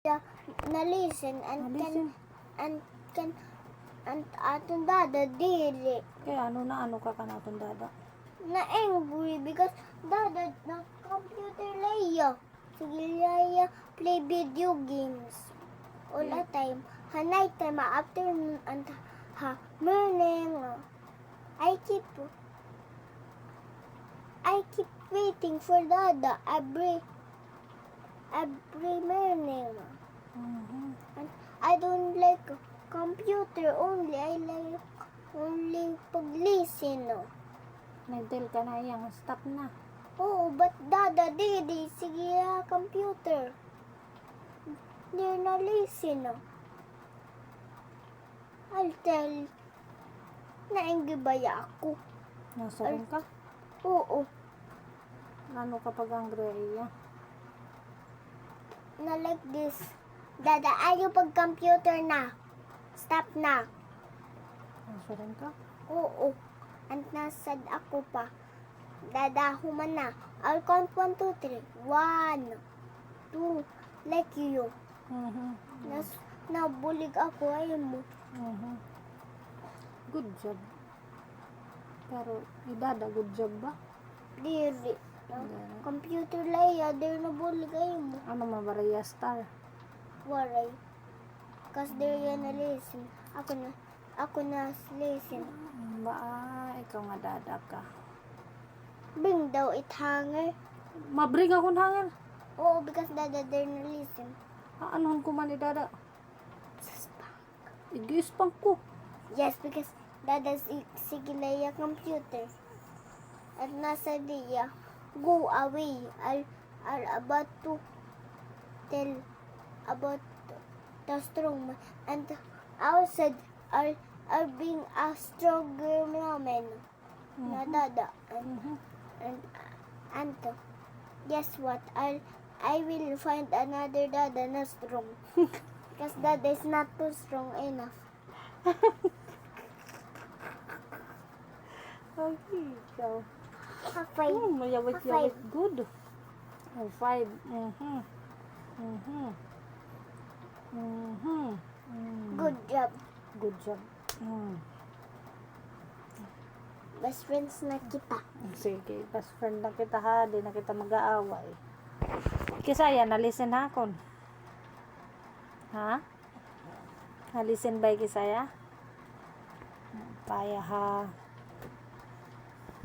Yeah, na-listen and Listen. and atong dada dili Kaya ano ka kanatong dada? na angry because dada na computer laya. Sige laya play video games all the time. Ha night time, afternoon, and ha morning. I keep waiting for dada every morning. And I don't like computer only. I like only pag-listen. Nag-tell ka na iyang stop na. Oo, but dada didi, sige computer. Hindi na listen. I'll tell. Nainggibaya ako. Nasa rin ka? Oo, Ano kapag angry iya? na like this. Dada, ayaw pag-computer na. Stop na. Nasa rin ka? Oo. And nasad ako pa. Dada, human na. I'll count 1, 2, 3. 1, 2, like you. Nabulig ako, ayaw mo. Good job. Pero, idada, good job ba? Diri. Hindi. Computer laya, diri nabulig, ayaw mo. Ano mabaraya star? Waray. Kasi diri na listen. Ako na listen. Ikaw nga dada ka. Bring daw it hanger. Mabring ako hangin. Oo, because dada diri na listen. Anuhan ko man idada? Igispang ko. Yes, because dada sige laya computer. At nasa diya, go away. I'll about to tell about the strong man. And I said, I'll bring a stronger woman. Na dada. And guess what? I will find another dada na strong. Because dada is not too strong enough. Okay, ikaw. Halfway. Mayawit-yawit. Good. 5. Good job. Good job. Best friends na kita. Sige, best friend na kita ha. Di na kita mag-aaway. Kisaya, na-listen ha kon? Ha? Na-listen ba kisaya? Paya ha.